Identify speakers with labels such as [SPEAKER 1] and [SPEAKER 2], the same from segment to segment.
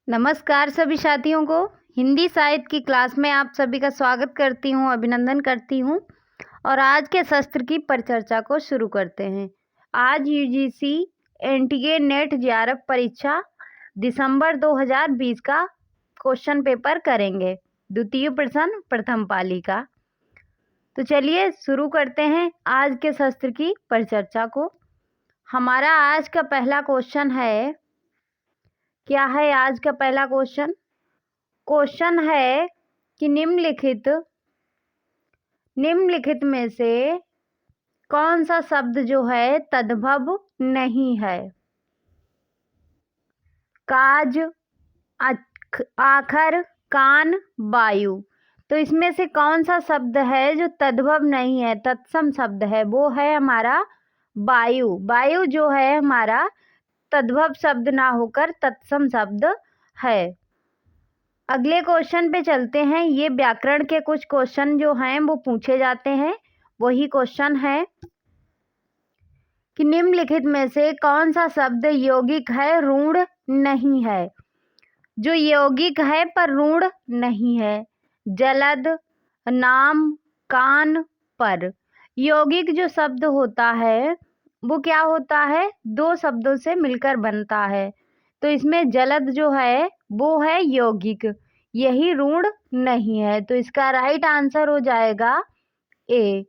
[SPEAKER 1] नमस्कार सभी साथियों को। हिंदी साहित्य की क्लास में आप सभी का स्वागत करती हूँ, अभिनंदन करती हूँ। और आज के शस्त्र की परिचर्चा को शुरू करते हैं। आज यूजीसी एनटीए नेट जेआरएफ परीक्षा दिसंबर 2020 का क्वेश्चन पेपर करेंगे, द्वितीय प्रश्न प्रथम पाली का। तो चलिए शुरू करते हैं आज के शस्त्र की परिचर्चा को। हमारा आज का पहला क्वेश्चन है, क्या है आज का पहला क्वेश्चन? क्वेश्चन है कि निम्नलिखित में से कौन सा शब्द जो है तद्भव नहीं है? काज, आखर, कान, वायु। तो इसमें से कौन सा शब्द है जो तद्भव नहीं है, तत्सम शब्द है? वो है हमारा वायु। वायु जो है हमारा तद्भव शब्द ना होकर तत्सम शब्द है। अगले क्वेश्चन पे चलते हैं। ये व्याकरण के कुछ क्वेश्चन जो हैं वो पूछे जाते हैं। वही क्वेश्चन है कि निम्नलिखित में से कौन सा शब्द यौगिक है, रूढ़ नहीं है? जो यौगिक है पर रूढ़ नहीं है। जलद, नाम, कान, पर। यौगिक जो शब्द होता है वो क्या होता है? दो शब्दों से मिलकर बनता है। तो इसमें जलद जो है वो है यौगिक, यही रूढ़ नहीं है। तो इसका राइट आंसर हो जाएगा ए।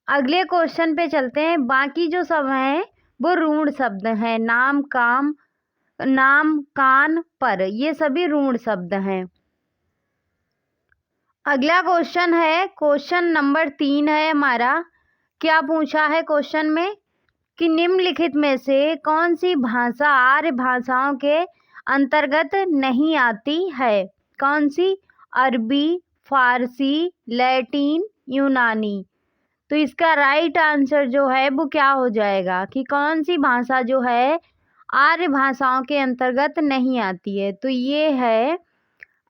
[SPEAKER 1] अगले क्वेश्चन पे चलते हैं। बाकी जो सब हैं वो रूढ़ शब्द हैं। नाम, कान, पर, ये सभी रूढ़ शब्द हैं। अगला क्वेश्चन है, क्वेश्चन नंबर 3 है हमारा। क्या पूछा है क्वेश्चन में कि निम्नलिखित में से कौन सी भाषा आर्य भाषाओं के अंतर्गत नहीं आती है? कौन सी? अरबी, फारसी, लैटिन, यूनानी। तो इसका राइट आंसर जो है वो क्या हो जाएगा कि कौन सी भाषा जो है आर्य भाषाओं के अंतर्गत नहीं आती है? तो ये है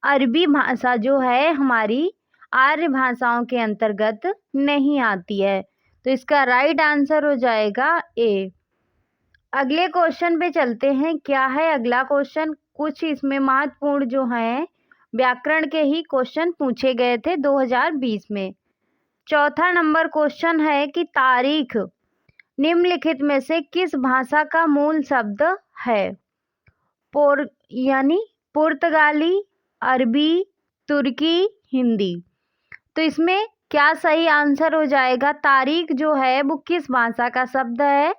[SPEAKER 1] अरबी भाषा जो है हमारी आर्य भाषाओं के अंतर्गत नहीं आती है। तो इसका राइट आंसर हो जाएगा ए। अगले क्वेश्चन पे चलते हैं। क्या है अगला क्वेश्चन? कुछ इसमें महत्वपूर्ण जो हैं व्याकरण के ही क्वेश्चन पूछे गए थे 2020 में। चौथा नंबर क्वेश्चन है कि तारीख निम्नलिखित में से किस भाषा का मूल शब्द है? यानी पुर्तगाली, अरबी, तुर्की, हिंदी। तो इसमें क्या सही आंसर हो जाएगा? तारीख जो है वो किस भाषा का शब्द है?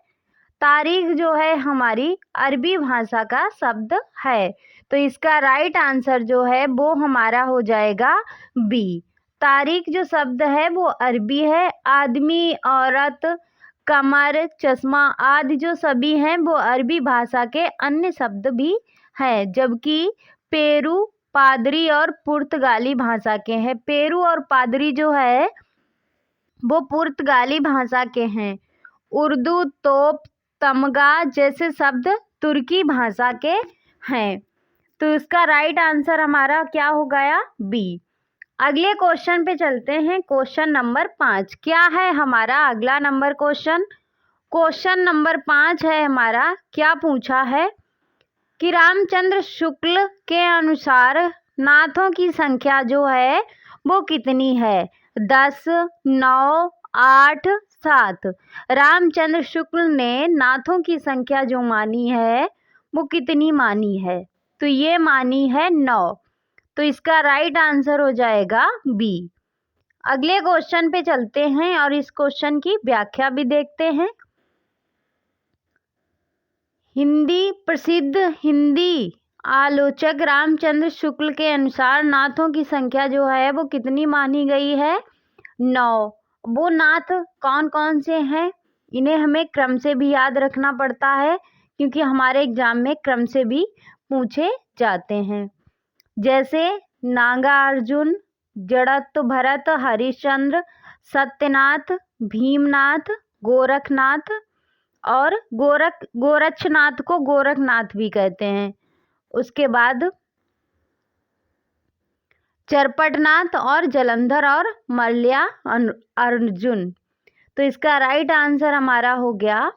[SPEAKER 1] तारीख जो है हमारी अरबी भाषा का शब्द है। तो इसका राइट आंसर जो है वो हमारा हो जाएगा बी। तारीख जो शब्द है वो अरबी है। आदमी, औरत, कमर, चश्मा आदि जो सभी हैं वो अरबी भाषा के अन्य शब्द भी हैं, जबकि पेरू, पादरी और पुर्तगाली भाषा के हैं। पेरू और पादरी जो है वो पुर्तगाली भाषा के हैं। उर्दू, तोप, तमगा जैसे शब्द तुर्की भाषा के हैं। तो इसका राइट आंसर हमारा क्या हो गया? बी। अगले क्वेश्चन पे चलते हैं। Question number 5। क्या है हमारा अगला नंबर क्वेश्चन? क्वेश्चन नंबर 5 है हमारा। क्या पूछा है कि रामचंद्र शुक्ल के अनुसार नाथों की संख्या जो है वो कितनी है? 10, 9, 8, 7। रामचंद्र शुक्ल ने नाथों की संख्या जो मानी है वो कितनी मानी है? तो ये मानी है 9। तो इसका राइट आंसर हो जाएगा बी। अगले क्वेश्चन पे चलते हैं और इस क्वेश्चन की व्याख्या भी देखते हैं। प्रसिद्ध हिंदी आलोचक रामचंद्र शुक्ल के अनुसार नाथों की संख्या जो है वो कितनी मानी गई है? 9। वो नाथ कौन कौन से हैं? इन्हें हमें क्रम से भी याद रखना पड़ता है क्योंकि हमारे एग्जाम में क्रम से भी पूछे जाते हैं। जैसे नागार्जुन, जड़त्त भरत, हरिश्चंद्र, सत्यनाथ, भीमनाथ, गोरखनाथ और गोरक्षनाथ को गोरखनाथ भी कहते हैं। उसके बाद चरपटनाथ और जलंधर और मल्ल्या अर्जुन। तो इसका राइट आंसर हमारा हो गया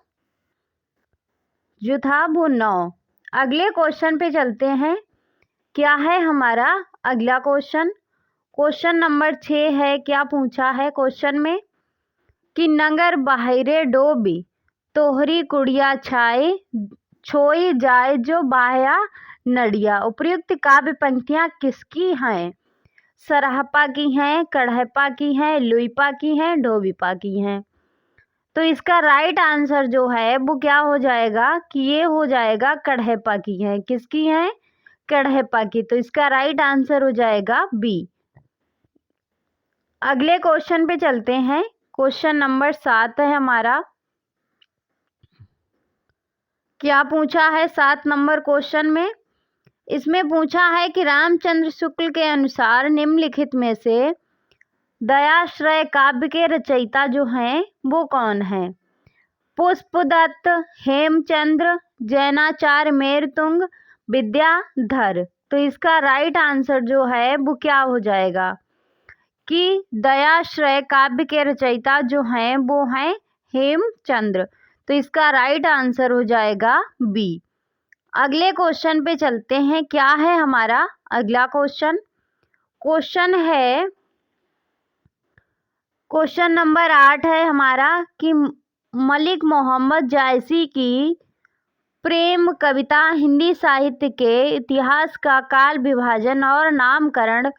[SPEAKER 1] जो था वो 9। अगले क्वेश्चन पे चलते हैं। क्या है हमारा अगला क्वेश्चन? क्वेश्चन नंबर 6 है। क्या पूछा है क्वेश्चन में कि नगर बाहरे डोबी तोहरी कुड़िया छाए छोई जाए जो बाया नड़िया। उपयुक्त काव्य पंक्तियां किसकी हैं? सरहपा की हैं, कढ़पा की हैं, लुइपा की हैं, डोबिपा की हैं। तो इसका राइट आंसर जो है वो क्या हो जाएगा कि ये हो जाएगा कढ़पा की है। किसकी है? कढ़पा की। तो इसका राइट आंसर हो जाएगा बी। अगले क्वेश्चन पे चलते हैं। क्वेश्चन नंबर 7 है हमारा। क्या पूछा है 7 नंबर क्वेश्चन में? इसमें पूछा है कि रामचंद्र शुक्ल के अनुसार निम्नलिखित में से दयाश्रय काव्य के रचयिता जो हैं वो कौन है? पुष्पदत्त, हेमचंद्र, जैनाचार्य मेरतुंग, विद्याधर। तो इसका राइट आंसर जो है वो क्या हो जाएगा कि दयाश्रय काव्य के रचयिता जो हैं वो हैं हेमचंद्र। तो इसका राइट आंसर हो जाएगा बी। अगले क्वेश्चन पे चलते हैं। क्या है हमारा अगला क्वेश्चन? क्वेश्चन है क्वेश्चन नंबर 8 है हमारा कि मलिक मोहम्मद जायसी की प्रेम कविता हिंदी साहित्य के इतिहास का काल विभाजन और नामकरण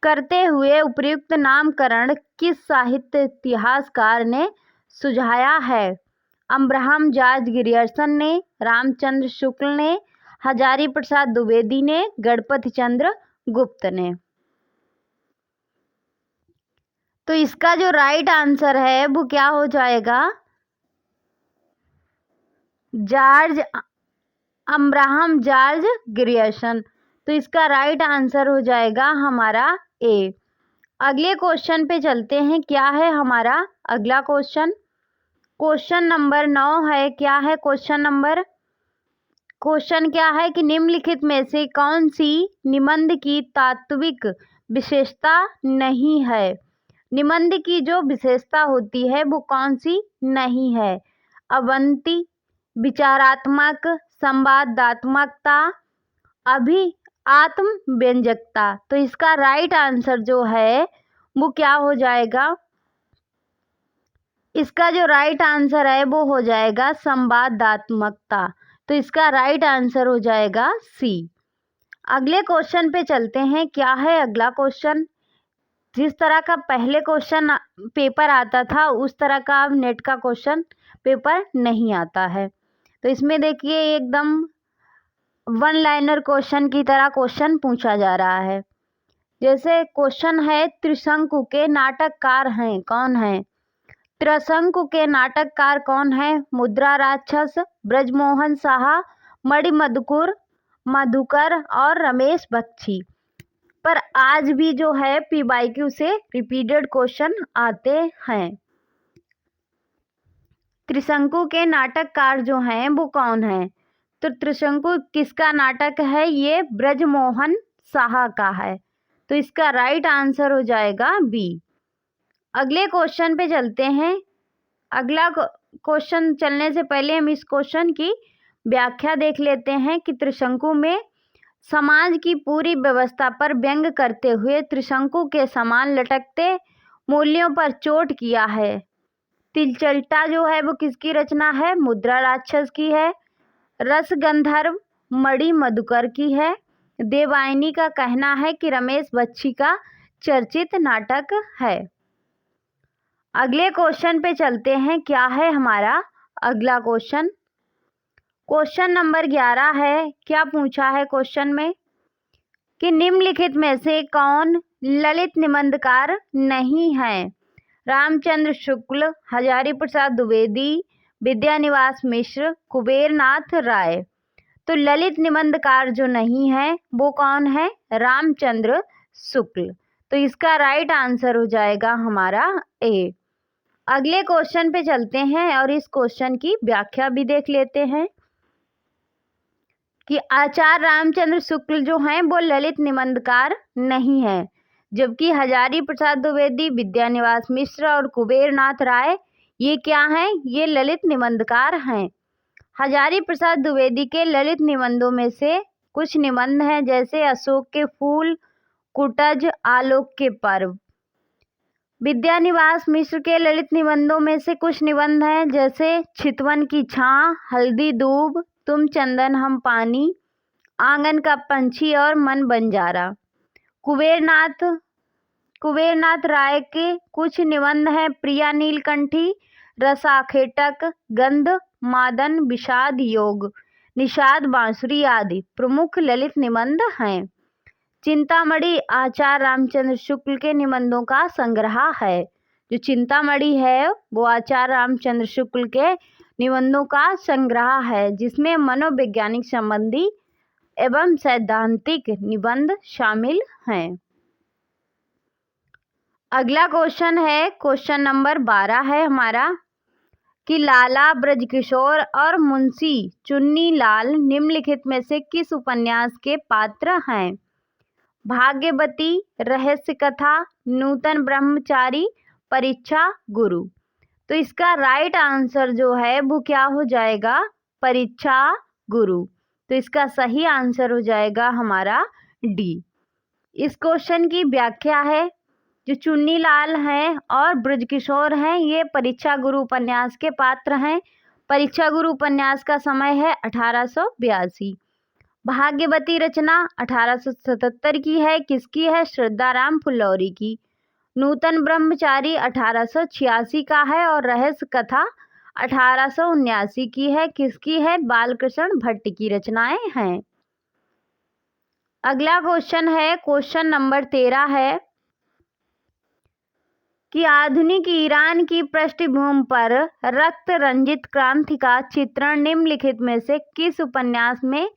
[SPEAKER 1] करते हुए उपयुक्त नामकरण किस साहित्य इतिहासकार ने सुझाया है? अब्राहम जॉर्ज ग्रियर्सन ने, रामचंद्र शुक्ल ने, हजारी प्रसाद द्विवेदी ने, गणपति चंद्र गुप्त ने। तो इसका जो राइट आंसर है वो क्या हो जाएगा? Abraham George Grierson. तो इसका राइट आंसर हो जाएगा हमारा ए। अगले क्वेश्चन पे चलते हैं। क्या है हमारा अगला क्वेश्चन? क्वेश्चन नंबर 9 है। क्या है क्वेश्चन क्या है कि निम्नलिखित में से कौन सी निबंध की तात्विक विशेषता नहीं है? निबंध की जो विशेषता होती है वो कौन सी नहीं है? अवंती, विचारात्मक, संवादात्मकता, आत्म व्यंजकता। तो इसका राइट आंसर जो है वो क्या हो जाएगा? इसका जो राइट आंसर है वो हो जाएगा संवादात्मकता। तो इसका राइट आंसर हो जाएगा सी। अगले क्वेश्चन पे चलते हैं। क्या है अगला क्वेश्चन? जिस तरह का पहले क्वेश्चन पेपर आता था उस तरह का अब नेट का क्वेश्चन पेपर नहीं आता है। तो इसमें देखिए एकदम वन लाइनर क्वेश्चन की तरह क्वेश्चन पूछा जा रहा है। जैसे क्वेश्चन है त्रिशंकु के नाटककार हैं कौन है? त्रिशंकु के नाटककार कौन है? मुद्रा राक्षस, ब्रजमोहन साहा, मधुकर और रमेश बख्शी। पर आज भी जो है PYQ से रिपीटेड क्वेश्चन आते हैं। त्रिशंकु के नाटककार जो हैं वो कौन है? तो त्रिशंकु किसका नाटक है? ये ब्रजमोहन साहा का है। तो इसका राइट आंसर हो जाएगा बी। अगले क्वेश्चन पे चलते हैं। अगला क्वेश्चन चलने से पहले हम इस क्वेश्चन की व्याख्या देख लेते हैं कि त्रिशंकु में समाज की पूरी व्यवस्था पर व्यंग करते हुए त्रिशंकु के समान लटकते मूल्यों पर चोट किया है। तिलचट्टा जो है वो किसकी रचना है? मुद्रा राक्षस की है। रस गंधर्व मणि मधुकर की है। देवयानी का कहना है कि रमेश बख्शी का चर्चित नाटक है। अगले क्वेश्चन पे चलते हैं। क्या है हमारा अगला क्वेश्चन? क्वेश्चन नंबर 11 है। क्या पूछा है क्वेश्चन में कि निम्नलिखित में से कौन ललित निबंधकार नहीं है? रामचंद्र शुक्ल, हजारी प्रसाद द्विवेदी, विद्यानिवास मिश्र, कुबेरनाथ राय। तो ललित निबंधकार जो नहीं है वो कौन है? रामचंद्र शुक्ल। तो इसका राइट आंसर हो जाएगा हमारा ए। अगले क्वेश्चन पे चलते हैं और इस क्वेश्चन की व्याख्या भी देख लेते हैं कि आचार्य रामचंद्र शुक्ल जो हैं वो ललित निबंधकार नहीं है, जबकि हजारी प्रसाद द्विवेदी, विद्यानिवास मिश्र और कुबेरनाथ राय ये क्या हैं? ये ललित निबंधकार हैं। हजारी प्रसाद द्विवेदी के ललित निबंधों में से कुछ निबंध हैं जैसे अशोक के फूल, कुटज, आलोक के पर्व। विद्यानिवास मिश्र के ललित निबंधों में से कुछ निबंध हैं जैसे चितवन की छां, हल्दी दूब, तुम चंदन हम पानी, आंगन का पंछी और मन बंजारा। कुबेरनाथ राय के कुछ निबंध हैं प्रिया नीलकंठी, रसाखेटक, गंध मादन, विषाद योग, निषाद बांसुरी आदि प्रमुख ललित निबंध हैं। चिंतामणि आचार्य रामचंद्र शुक्ल के निबंधों का संग्रह है। जो चिंतामणि है वो आचार्य रामचंद्र शुक्ल के निबंधों का संग्रह है जिसमें मनोवैज्ञानिक संबंधी एवं सैद्धांतिक निबंध शामिल हैं। अगला क्वेश्चन है, क्वेश्चन नंबर 12 है हमारा कि लाला ब्रजकिशोर और मुंशी चुन्नीलाल निम्नलिखित में से किस उपन्यास के पात्र हैं? भाग्यवती, रहस्य कथा, नूतन ब्रह्मचारी, परीक्षा गुरु। तो इसका राइट आंसर जो है वो क्या हो जाएगा? परीक्षा गुरु। तो इसका सही आंसर हो जाएगा हमारा डी। इस क्वेश्चन की व्याख्या है, जो चुन्नीलाल हैं और ब्रजकिशोर हैं ये परीक्षा गुरु उपन्यास के पात्र हैं। परीक्षा गुरु उपन्यास का समय है 1882। भाग्यवती रचना 1877 की है। किसकी है? श्रद्धाराम फुल्लौरी की। नूतन ब्रह्मचारी 1886 का है और रहस्य कथा 1879 की है। किसकी है? बालकृष्ण भट्ट की रचनाएं हैं। अगला क्वेश्चन है, क्वेश्चन नंबर 13 है कि आधुनिक ईरान की पृष्ठभूमि पर रक्त रंजित क्रांति का चित्रण निम्नलिखित में से किस उपन्यास में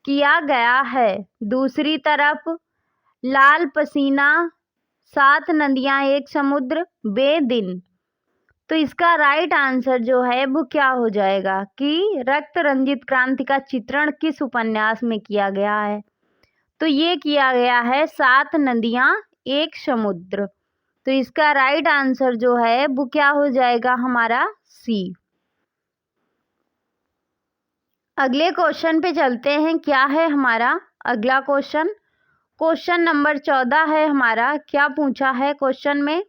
[SPEAKER 1] किया गया है? दूसरी तरफ, लाल पसीना, 7 नदियां एक समुद्र, बेदिन। तो इसका राइट आंसर जो है वो क्या हो जाएगा कि रक्त रंजित क्रांति का चित्रण किस उपन्यास में किया गया है? तो ये किया गया है 7 नदियां एक समुद्र। तो इसका राइट आंसर जो है वो क्या हो जाएगा हमारा? सी। अगले क्वेश्चन पे चलते हैं। क्या है हमारा अगला क्वेश्चन? क्वेश्चन नंबर 14 है हमारा। क्या पूछा है क्वेश्चन में?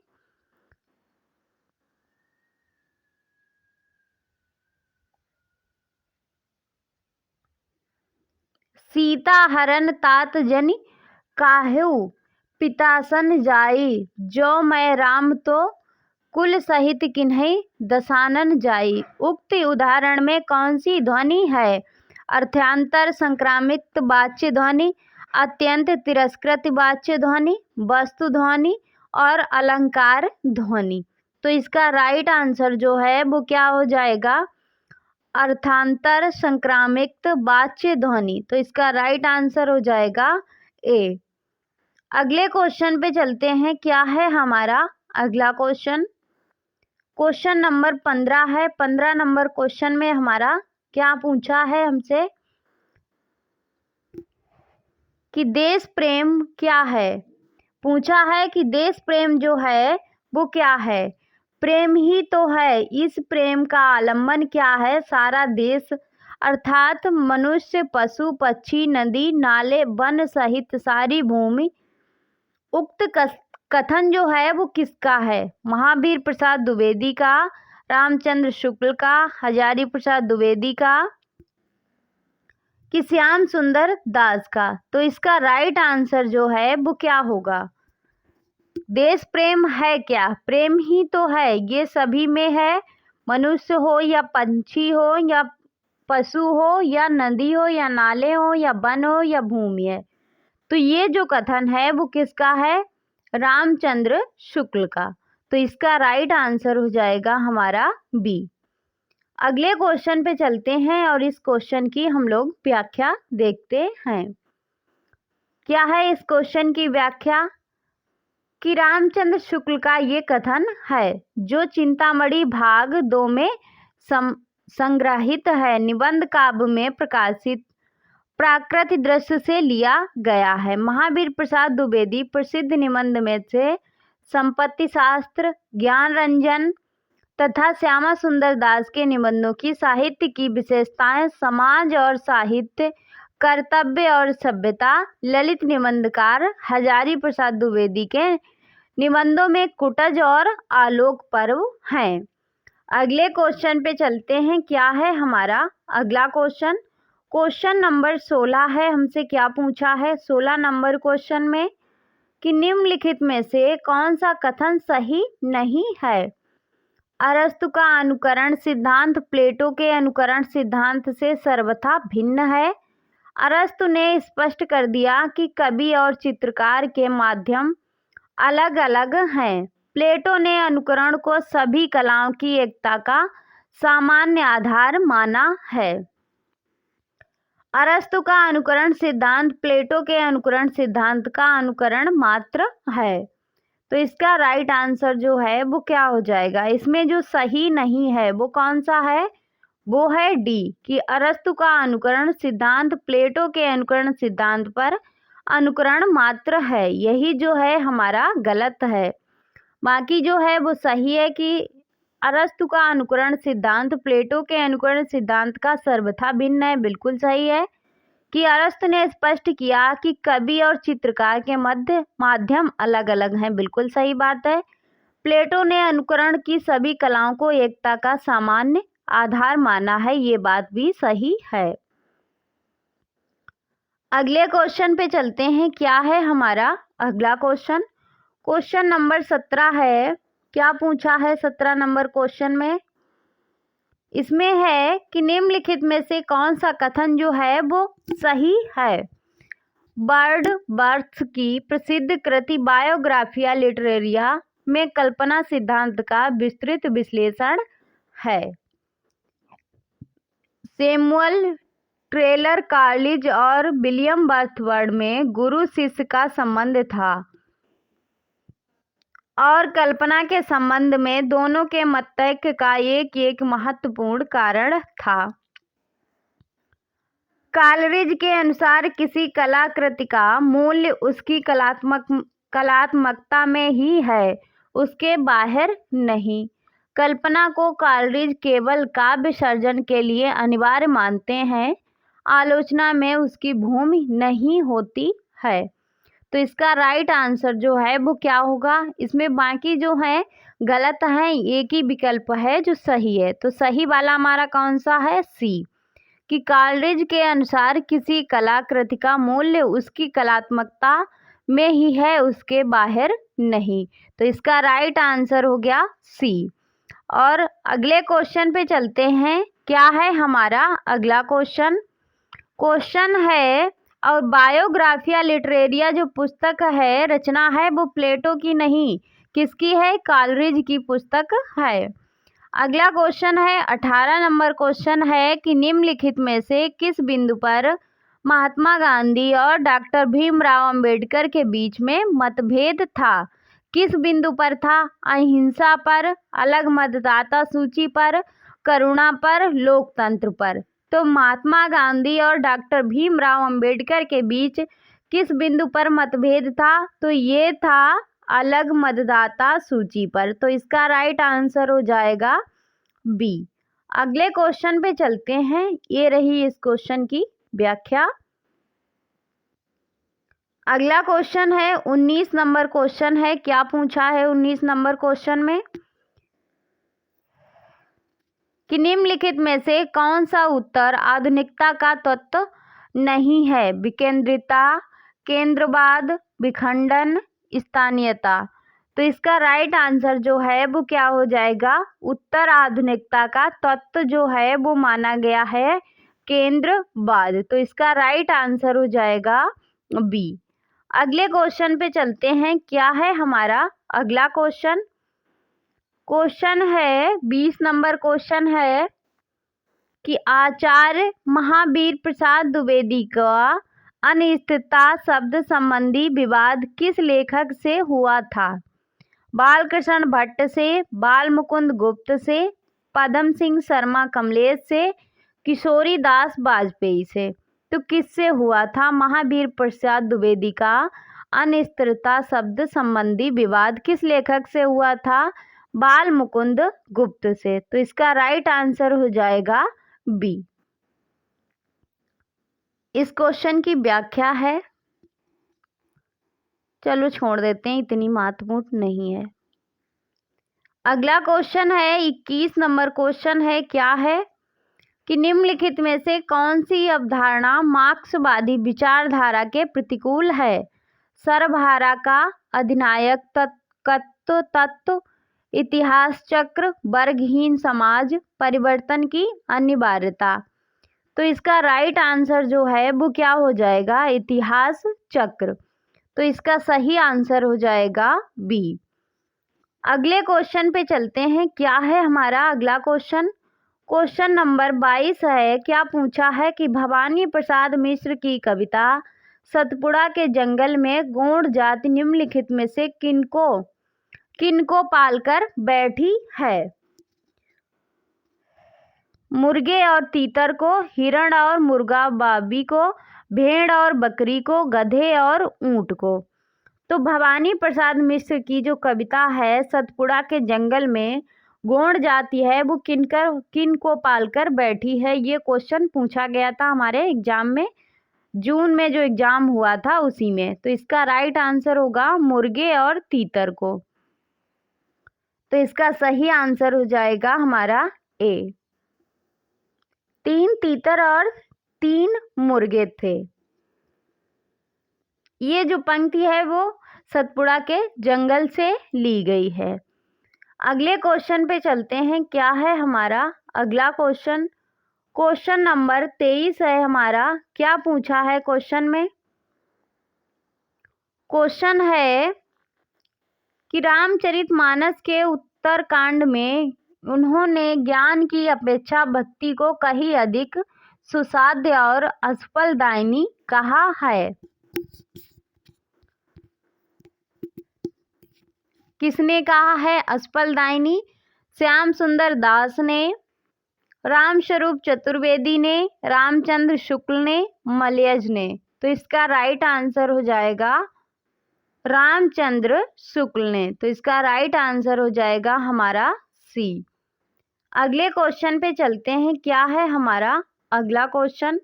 [SPEAKER 1] सीता हरण तात जनि काहू पितासन जाई, जो मैं राम तो कुल सहित किन्हीं दसानन जाई। उक्त उदाहरण में कौन सी ध्वनि है? अर्थांतर, संक्रामित वाच्य ध्वनि, अत्यंत तिरस्कृत वाच्य ध्वनि, वस्तु ध्वनि और अलंकार ध्वनि। तो इसका राइट आंसर जो है वो क्या हो जाएगा? अर्थांतर संक्रामित वाच्य ध्वनि। तो इसका राइट आंसर हो जाएगा ए। अगले क्वेश्चन पे चलते हैं। क्या है हमारा अगला क्वेश्चन? क्वेश्चन नंबर 15 है। 15 नंबर क्वेश्चन में हमारा क्या पूछा है हमसे कि देश प्रेम क्या है? पूछा है कि देश प्रेम जो है वो क्या है? प्रेम ही तो है। इस प्रेम का आलम्बन क्या है? सारा देश, अर्थात मनुष्य, पशु, पक्षी, नदी, नाले, वन सहित सारी भूमि। उक्त कथन जो है वो किसका है? महावीर प्रसाद द्विवेदी का, रामचंद्र शुक्ल का, हजारी प्रसाद द्विवेदी का, कि श्याम सुंदर दास का। तो इसका राइट आंसर जो है वो क्या होगा? देश प्रेम है क्या? प्रेम ही तो है। ये सभी में है, मनुष्य हो या पंछी हो या पशु हो या नदी हो या नाले हो या वन हो या भूमि है। तो ये जो कथन है वो किसका है? रामचंद्र शुक्ल का। तो इसका राइट आंसर हो जाएगा हमारा बी। अगले क्वेश्चन पे चलते हैं और इस क्वेश्चन की हम लोग व्याख्या देखते हैं। क्या है इस क्वेश्चन की व्याख्या? कि रामचंद्र शुक्ल का ये कथन है जो चिंतामणि भाग 2 में संग्रहित है, निबंध काव्य में प्रकाशित प्राकृतिक दृश्य से लिया गया है। महावीर प्रसाद द्विवेदी प्रसिद्ध निबंध में से संपत्ति शास्त्र, ज्ञान रंजन तथा श्यामा सुंदर दास के निबंधों की साहित्य की विशेषताएं समाज और साहित्य कर्तव्य और सभ्यता, ललित निबंधकार हजारी प्रसाद द्विवेदी के निबंधों में कुटज और आलोक पर्व हैं। अगले क्वेश्चन पे चलते हैं। क्या है हमारा अगला क्वेश्चन? क्वेश्चन नंबर 16 है। हमसे क्या पूछा है 16 नंबर क्वेश्चन में कि निम्नलिखित में से कौन सा कथन सही नहीं है? अरस्तु का अनुकरण सिद्धांत प्लेटो के अनुकरण सिद्धांत से सर्वथा भिन्न है। अरस्तु ने स्पष्ट कर दिया कि कवि और चित्रकार के माध्यम अलग अलग हैं। प्लेटो ने अनुकरण को सभी कलाओं की एकता का सामान्य आधार माना है। अरस्तु का अनुकरण सिद्धांत प्लेटो के अनुकरण सिद्धांत का अनुकरण मात्र है। तो इसका राइट आंसर जो है वो क्या हो जाएगा? इसमें जो सही नहीं है वो कौन सा है? वो है डी, कि अरस्तु का अनुकरण सिद्धांत प्लेटो के अनुकरण सिद्धांत पर अनुकरण मात्र है। यही जो है हमारा गलत है। बाकी जो है वो सही है कि अरस्तु का अनुकरण सिद्धांत प्लेटो के अनुकरण सिद्धांत का सर्वथा भिन्न है। बिल्कुल सही है कि अरस्तु ने स्पष्ट किया कि कवि और चित्रकार के मध्य माध्यम अलग अलग हैं। बिल्कुल सही बात है। प्लेटो ने अनुकरण की सभी कलाओं को एकता का सामान्य आधार माना है। ये बात भी सही है। अगले क्वेश्चन पे चलते हैं। क्या है हमारा अगला क्वेश्चन? क्वेश्चन नंबर 17 है। क्या पूछा है 17 नंबर क्वेश्चन में? इसमें है कि निम्नलिखित में से कौन सा कथन जो है वो सही है? बर्ड बर्थ की प्रसिद्ध कृति बायोग्राफिया लिटरेरिया में कल्पना सिद्धांत का विस्तृत विश्लेषण है। सैमुअल टेलर कार्लिज और विलियम बर्थवर्ड में गुरु शिष्य का संबंध था और कल्पना के संबंध में दोनों के मतैक्य का एक महत्वपूर्ण कारण था। कालरिज के अनुसार किसी कलाकृति का मूल्य उसकी कलात्मकता में ही है, उसके बाहर नहीं। कल्पना को कालरिज केवल काव्य सर्जन के लिए अनिवार्य मानते हैं, आलोचना में उसकी भूमि नहीं होती है। तो इसका राइट आंसर जो है वो क्या होगा? इसमें बाकी जो है गलत है, एक ही विकल्प है जो सही है। तो सही वाला हमारा कौन सा है? सी, कि कालरिज के अनुसार किसी कलाकृति का मूल्य उसकी कलात्मकता में ही है, उसके बाहर नहीं। तो इसका राइट आंसर हो गया सी। और अगले क्वेश्चन पे चलते हैं। क्या है हमारा अगला क्वेश्चन? क्वेश्चन है और बायोग्राफिया लिटरेरिया जो पुस्तक है, रचना है, वो प्लेटो की नहीं, किसकी है? कालरिज की पुस्तक है। अगला क्वेश्चन है 18 नंबर क्वेश्चन है कि निम्नलिखित में से किस बिंदु पर महात्मा गांधी और डॉक्टर भीमराव अंबेडकर के बीच में मतभेद था? किस बिंदु पर था? अहिंसा पर, अलग मतदाता सूची पर, करुणा पर, लोकतंत्र पर। तो महात्मा गांधी और डॉक्टर भीमराव अंबेडकर के बीच किस बिंदु पर मतभेद था? तो ये था अलग मतदाता सूची पर। तो इसका राइट आंसर हो जाएगा बी। अगले क्वेश्चन पे चलते हैं। ये रही इस क्वेश्चन की व्याख्या। अगला क्वेश्चन है 19 नंबर क्वेश्चन है। क्या पूछा है 19 नंबर क्वेश्चन में? कि निम्नलिखित में से कौन सा उत्तर आधुनिकता का तत्व नहीं है? विकेंद्रिता, केंद्रवाद, विखंडन, स्थानीयता। तो इसका राइट आंसर जो है वो क्या हो जाएगा? उत्तर आधुनिकता का तत्व जो है वो माना गया है केंद्रवाद। तो इसका राइट आंसर हो जाएगा बी। अगले क्वेश्चन पे चलते हैं। क्या है हमारा अगला क्वेश्चन? क्वेश्चन है 20 नंबर क्वेश्चन है कि आचार्य महावीर प्रसाद द्विवेदी का अनिश्चितता शब्द संबंधी विवाद किस लेखक से हुआ था? बालकृष्ण भट्ट से, बाल मुकुंद गुप्त से, पद्म सिंह शर्मा कमलेश से, किशोरी दास वाजपेयी से। तो किससे हुआ था महावीर प्रसाद द्विवेदी का अनिश्चितता शब्द संबंधी विवाद? किस लेखक से हुआ था? बाल मुकुंद गुप्त से। तो इसका राइट आंसर हो जाएगा बी। इस क्वेश्चन की व्याख्या है, चलो छोड़ देते हैं, इतनी महत्वपूर्ण नहीं है। अगला क्वेश्चन है 21 नंबर क्वेश्चन है, क्या है कि निम्नलिखित में से कौन सी अवधारणा मार्क्सवादी विचारधारा के प्रतिकूल है? सर्वहारा का अधिनायक तत्व, इतिहास चक्र, वर्गहीन समाज, परिवर्तन की अनिवार्यता। तो इसका राइट आंसर जो है वो क्या हो जाएगा? इतिहास चक्र। तो इसका सही आंसर हो जाएगा बी। अगले क्वेश्चन पे चलते हैं, क्या है हमारा अगला क्वेश्चन? क्वेश्चन नंबर 22 है, क्या पूछा है कि भवानी प्रसाद मिश्र की कविता सतपुड़ा के जंगल में गौड़ जाति निम्नलिखित में से किनको पालकर बैठी है? मुर्गे और तीतर को, हिरण और मुर्गा बाबी को, भेड़ और बकरी को, गधे और ऊंट को। तो भवानी प्रसाद मिश्र की जो कविता है सतपुड़ा के जंगल में गौड़ जाति है वो किन को पालकर बैठी है, ये क्वेश्चन पूछा गया था हमारे एग्जाम में, जून में जो एग्जाम हुआ था उसी में। तो इसका राइट आंसर होगा मुर्गे और तीतर को। तो इसका सही आंसर हो जाएगा हमारा ए। 3 तीतर और 3 मुर्गे थे। ये जो पंक्ति है वो सतपुड़ा के जंगल से ली गई है। अगले क्वेश्चन पे चलते हैं, क्या है हमारा अगला क्वेश्चन? क्वेश्चन नंबर 23 है हमारा, क्या पूछा है क्वेश्चन में? क्वेश्चन है कि रामचरितमानस के उत्तरकांड में उन्होंने ज्ञान की अपेक्षा भक्ति को कहीं अधिक सुसाध्य और असफलदायिनी कहा है। किसने कहा है असफलदायिनी? श्याम सुंदर दास ने, रामस्वरूप चतुर्वेदी ने, रामचंद्र शुक्ल ने, मलयज ने। तो इसका राइट आंसर हो जाएगा रामचंद्र शुक्ल ने। तो इसका राइट आंसर हो जाएगा हमारा सी। अगले क्वेश्चन पे चलते हैं, क्या है हमारा अगला क्वेश्चन?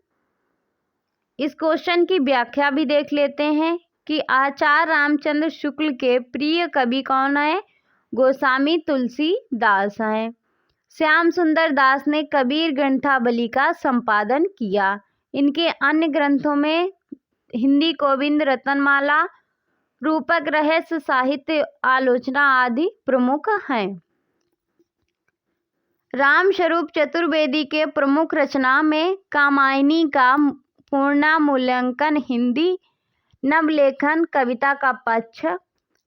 [SPEAKER 1] इस क्वेश्चन की व्याख्या भी देख लेते हैं कि आचार्य रामचंद्र शुक्ल के प्रिय कवि कौन है? गोस्वामी तुलसीदास हैं। श्याम सुंदर दास ने कबीर ग्रंथावली का संपादन किया। इनके अन्य ग्रंथों में हिंदी गोविंद रत्नमाला, रूपक रहस्य, साहित्य आलोचना आदि प्रमुख हैं। रामस्वरूप चतुर्वेदी के प्रमुख रचना में कामायनी का पूर्णामूल्यांकन, हिंदी नवलेखन, कविता का पक्ष,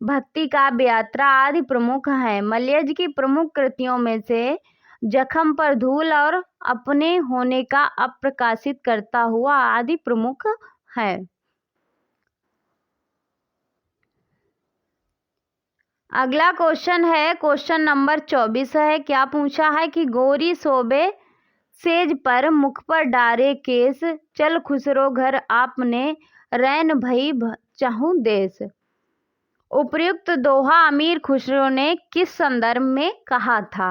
[SPEAKER 1] भक्ति काव्य यात्रा आदि प्रमुख हैं। मलयज की प्रमुख कृतियों में से जख्म पर धूल और अपने होने का अप्रकाशित करता हुआ आदि प्रमुख है। अगला क्वेश्चन है क्वेश्चन नंबर 24 है, क्या पूछा है कि गोरी सोबे सेज पर मुख पर डारे केस, चल खुसरो घर आपने रैन भई चाहूं देश। उपर्युक्त दोहा अमीर खुसरो ने किस संदर्भ में कहा था?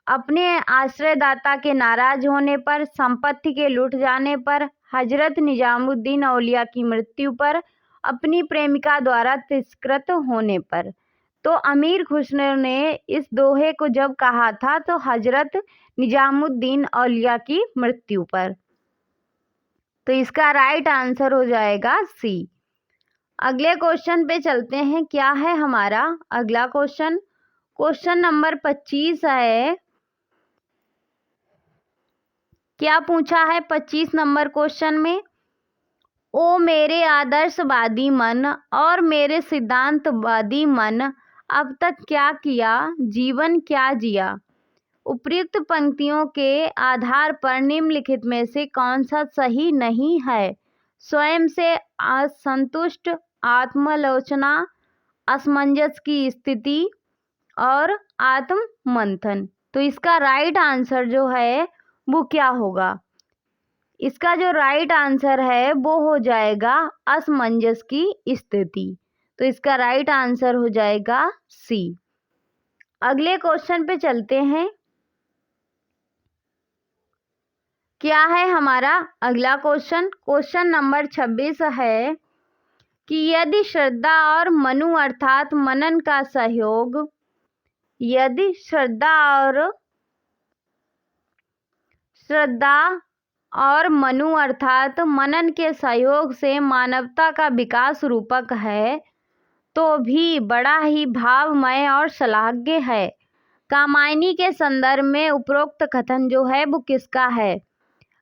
[SPEAKER 1] अपने आश्रयदाता के नाराज होने पर, संपत्ति के लूट जाने पर, हजरत निजामुद्दीन औलिया की मृत्यु पर, अपनी प्रेमिका द्वारा तिरस्कृत होने पर। तो अमीर खुसरो ने इस दोहे को जब कहा था तो हजरत निजामुद्दीन औलिया की मृत्यु पर। तो इसका राइट आंसर हो जाएगा सी। अगले क्वेश्चन पे चलते हैं, क्या है हमारा अगला क्वेश्चन? क्वेश्चन नंबर 25 है, क्या पूछा है 25 नंबर क्वेश्चन में? ओ मेरे आदर्शवादी मन और मेरे सिद्धांतवादी मन, अब तक क्या किया, जीवन क्या जिया। उपर्युक्त पंक्तियों के आधार पर निम्नलिखित में से कौन सा सही नहीं है? स्वयं से असंतुष्ट, आत्मालोचना, असमंजस की स्थिति और आत्म मंथन। तो इसका राइट आंसर जो है वो क्या होगा? इसका जो राइट आंसर है वो हो जाएगा असमंजस की स्थिति। तो इसका राइट आंसर हो जाएगा सी। अगले क्वेश्चन पे चलते हैं, क्या है हमारा अगला क्वेश्चन? क्वेश्चन नंबर 26 है कि यदि श्रद्धा और मनु अर्थात मनन का सहयोग, यदि श्रद्धा और मनु अर्थात मनन के सहयोग से मानवता का विकास रूपक है तो भी बड़ा ही भावमय और श्लाघ्य है। कामायनी के संदर्भ में उपरोक्त कथन जो है वो किसका है?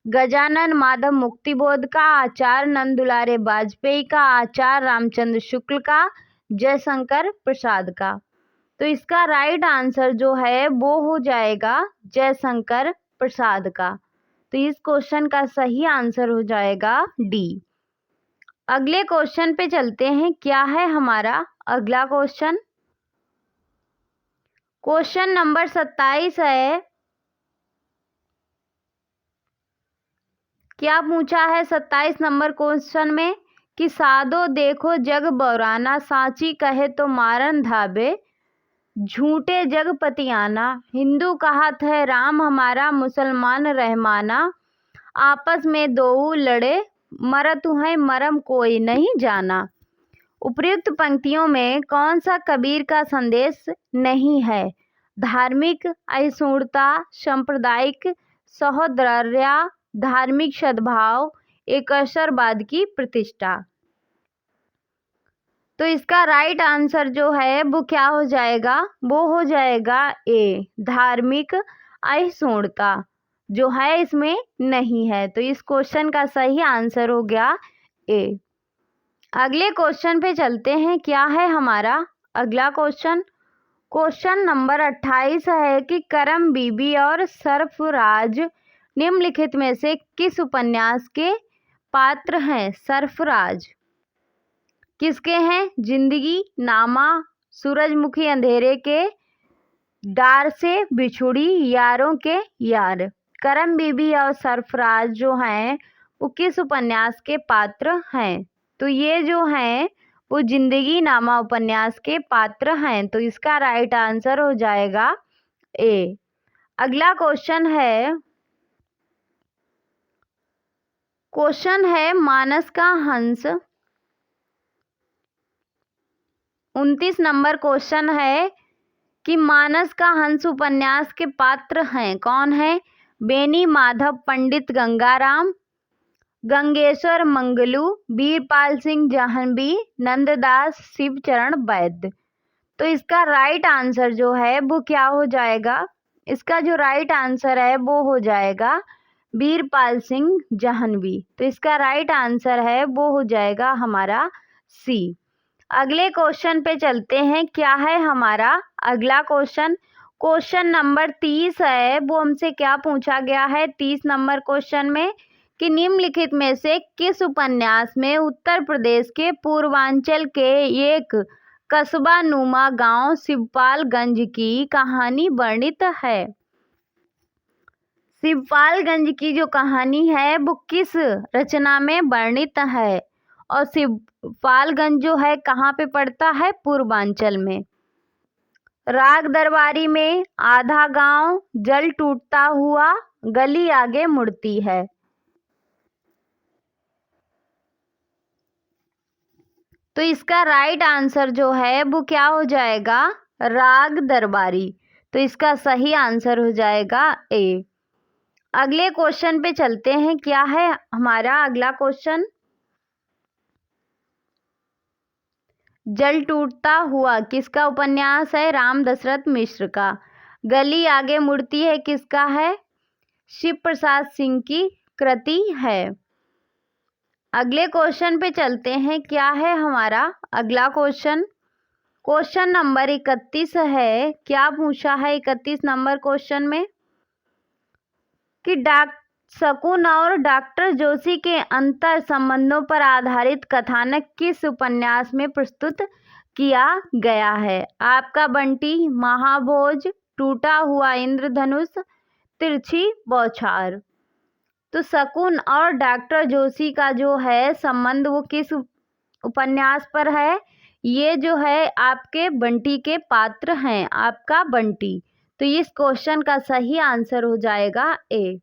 [SPEAKER 1] गजानन माधव मुक्तिबोध का, आचार्य नंद दुलारे वाजपेयी का, आचार्य रामचंद्र शुक्ल का, जयशंकर प्रसाद का। तो इसका राइट आंसर जो है वो हो जाएगा जयशंकर प्रसाद का। तो इस क्वेश्चन का सही आंसर हो जाएगा डी। अगले क्वेश्चन पे चलते हैं। क्या है हमारा अगला क्वेश्चन? क्वेश्चन नंबर 27 है। क्या पूछा है 27 नंबर क्वेश्चन में कि साधो देखो जग बौराना, साची कहे तो मारन धाबे, झूठे जग पतियाना, हिंदू कहात है राम हमारा, मुसलमान रहमाना, आपस में दो लड़े, मरतु है मरम कोई नहीं जाना। उपयुक्त पंक्तियों में कौन सा कबीर का संदेश नहीं है? धार्मिक असहिष्णुता, सांप्रदायिक सहोदर्य, धार्मिक सद्भाव, एकशरवाद की प्रतिष्ठा। तो इसका राइट आंसर जो है वो क्या हो जाएगा? वो हो जाएगा ए, धार्मिक असहिष्णुता जो है इसमें नहीं है। तो इस क्वेश्चन का सही आंसर हो गया ए। अगले क्वेश्चन पे चलते हैं। क्या है हमारा अगला क्वेश्चन? क्वेश्चन नंबर 28 है कि करम बीबी और सरफराज निम्नलिखित में से किस उपन्यास के पात्र हैं? सरफराज किसके हैं? जिंदगी नामा, सूरजमुखी अंधेरे के, डार से बिछुड़ी, यारों के यार। करम बीबी और सरफराज जो हैं वो किस उपन्यास के पात्र हैं? तो ये जो हैं वो जिंदगी नामा उपन्यास के पात्र हैं। तो इसका राइट आंसर हो जाएगा ए। अगला क्वेश्चन है, क्वेश्चन है मानस का हंस। 29 नंबर क्वेश्चन है कि मानस का हंस उपन्यास के पात्र हैं। कौन है? बेनी माधव पंडित गंगाराम, गंगेश्वर मंगलू, वीरपाल सिंह जाह्नवी, नंददास शिवचरण वैद्य। तो इसका राइट आंसर जो है वो क्या हो जाएगा? इसका जो राइट आंसर है वो हो जाएगा वीरपाल सिंह जाह्नवी। तो इसका राइट आंसर है वो हो जाएगा हमारा सी। अगले क्वेश्चन पे चलते हैं। क्या है हमारा अगला क्वेश्चन? क्वेश्चन नंबर 30 है। वो हमसे क्या पूछा गया है 30 नंबर क्वेश्चन में कि निम्नलिखित में से किस उपन्यास में उत्तर प्रदेश के पूर्वांचल के एक कस्बा नुमा गांव शिवपालगंज की कहानी वर्णित है? शिवपालगंज की जो कहानी है वो किस रचना में वर्णित है? और शिवपालगंज जो है कहाँ पे पड़ता है? पूर्वांचल में। राग दरबारी में, आधा गांव, जल टूटता हुआ, गली आगे मुड़ती है। तो इसका राइट आंसर जो है वो क्या हो जाएगा? राग दरबारी। तो इसका सही आंसर हो जाएगा ए। अगले क्वेश्चन पे चलते हैं। क्या है हमारा अगला क्वेश्चन? जल टूटता हुआ किसका उपन्यास है? राम दशरथ मिश्र का। गली आगे मुड़ती है किसका है? शिव प्रसाद सिंह की कृति है। अगले क्वेश्चन पे चलते हैं। क्या है हमारा अगला क्वेश्चन? क्वेश्चन नंबर 31 है। क्या पूछा है 31 नंबर क्वेश्चन में कि शकुन और डॉक्टर जोशी के अंतर संबंधों पर आधारित कथानक किस उपन्यास में प्रस्तुत किया गया है? आपका बंटी, महाभोज, टूटा हुआ इंद्रधनुष, तिरछी बौछार। तो शकुन और डॉक्टर जोशी का जो है संबंध वो किस उपन्यास पर है? ये जो है आपके बंटी के पात्र हैं, आपका बंटी। तो इस क्वेश्चन का सही आंसर हो जाएगा ए।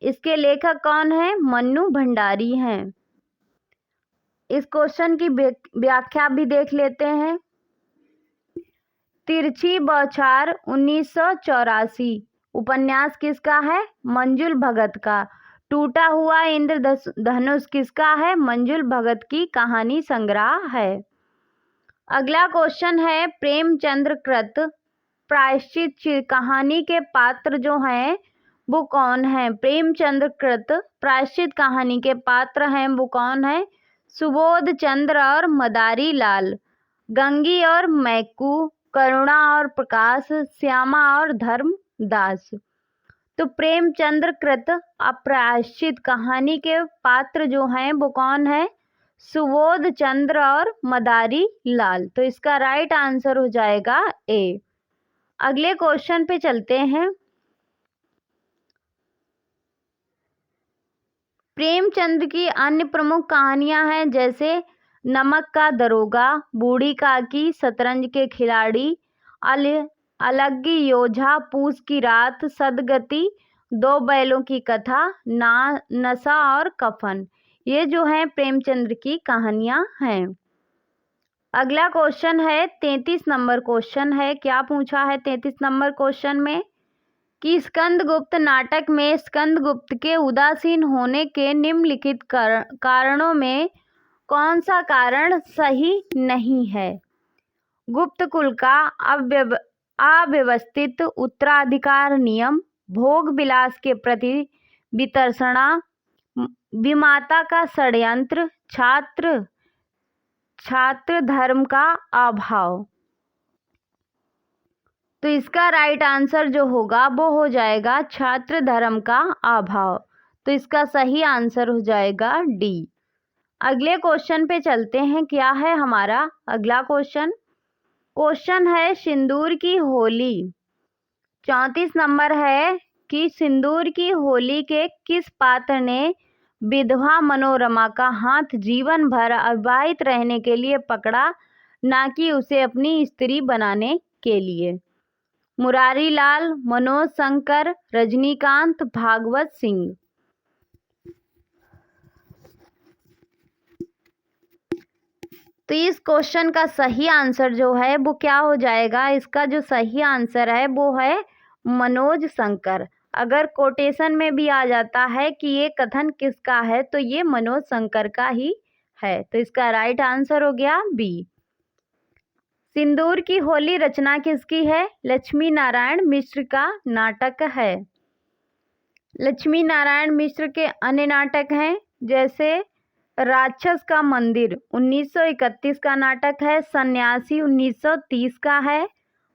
[SPEAKER 1] इसके लेखक कौन है? मन्नू भंडारी हैं। इस क्वेश्चन की व्याख्या भी देख लेते हैं। तिरछी बौछार 1984 उपन्यास किसका है? मंजुल भगत का। टूटा हुआ इंद्रधनुष किसका है? मंजुल भगत की कहानी संग्रह है। अगला क्वेश्चन है, प्रेमचंद्र कृत प्रायश्चित कहानी के पात्र जो हैं वो कौन है? प्रेमचंद्र कृत प्रायश्चित कहानी के पात्र हैं वो कौन है? सुबोध चंद्र और मदारी लाल, गंगी और मैकू, करुणा और प्रकाश, श्यामा और धर्मदास। तो प्रेमचंद्र कृत अप्रायश्चित कहानी के पात्र जो हैं वो कौन है? सुबोध चंद्र और मदारी लाल। तो इसका राइट आंसर हो जाएगा ए। अगले क्वेश्चन पे चलते हैं। प्रेमचंद की अन्य प्रमुख कहानियां हैं जैसे नमक का दरोगा, बूढ़ी काकी, शतरंज के खिलाड़ी, अलग्गी योझा, पूस की रात, सदगति, दो बैलों की कथा, नशा और कफन। ये जो है प्रेमचंद्र की कहानियां हैं। अगला क्वेश्चन है 33 नंबर क्वेश्चन है। क्या पूछा है 33 नंबर क्वेश्चन में कि स्कंदगुप्त नाटक में स्कंदगुप्त के उदासीन होने के निम्नलिखित कारणों में कौन सा कारण सही नहीं है? गुप्त कुल का अव्यवस्थित उत्तराधिकार नियम, भोग विलास के प्रति वितर्षणा, विमाता का षड्यंत्र, छात्र धर्म का अभाव। तो इसका राइट आंसर जो होगा वो हो जाएगा छात्र धर्म का अभाव। तो इसका सही आंसर हो जाएगा डी। अगले क्वेश्चन पे चलते हैं। क्या है हमारा अगला क्वेश्चन? क्वेश्चन है सिंदूर की होली। 34 नंबर है कि सिंदूर की होली के किस पात्र ने विधवा मनोरमा का हाथ जीवन भर अविवाहित रहने के लिए पकड़ा, ना कि उसे अपनी स्त्री बनाने के लिए? मुरारी लाल, मनोज शंकर, रजनीकांत, भागवत सिंह। तो इस क्वेश्चन का सही आंसर जो है वो क्या हो जाएगा? इसका जो सही आंसर है वो है मनोज शंकर। अगर कोटेशन में भी आ जाता है कि ये कथन किसका है तो ये मनोज शंकर का ही है। तो इसका राइट आंसर हो गया बी। सिंदूर की होली रचना किसकी है? लक्ष्मी नारायण मिश्र का नाटक है। लक्ष्मी नारायण मिश्र के अन्य नाटक हैं जैसे राक्षस का मंदिर 1931 का नाटक है, सन्यासी 1930 का है,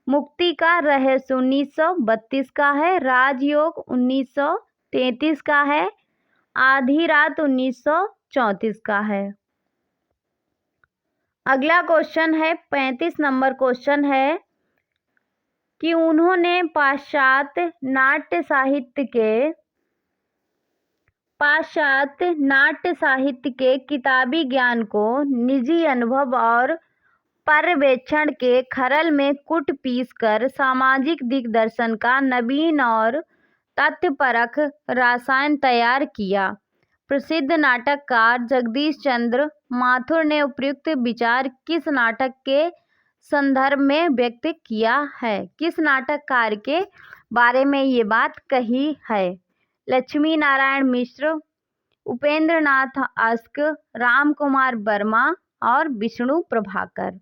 [SPEAKER 1] मुक्ति का रहस्य 1932 का है, राजयोग 1933 का है, आधी रात 1934 का है। अगला क्वेश्चन है 35 नंबर क्वेश्चन है कि उन्होंने पाश्चात्य नाट्य साहित्य के किताबी ज्ञान को निजी अनुभव और पर्यवेक्षण के खरल में कुट पीस कर सामाजिक दिग्दर्शन का नवीन और तथ्यपरक रसायन तैयार किया। प्रसिद्ध नाटककार जगदीश चंद्र माथुर ने उपयुक्त विचार किस नाटक के संदर्भ में व्यक्त किया है? किस नाटककार के बारे में ये बात कही है? लक्ष्मी नारायण मिश्र, उपेंद्र नाथ अस्क, राम कुमार वर्मा और विष्णु प्रभाकर।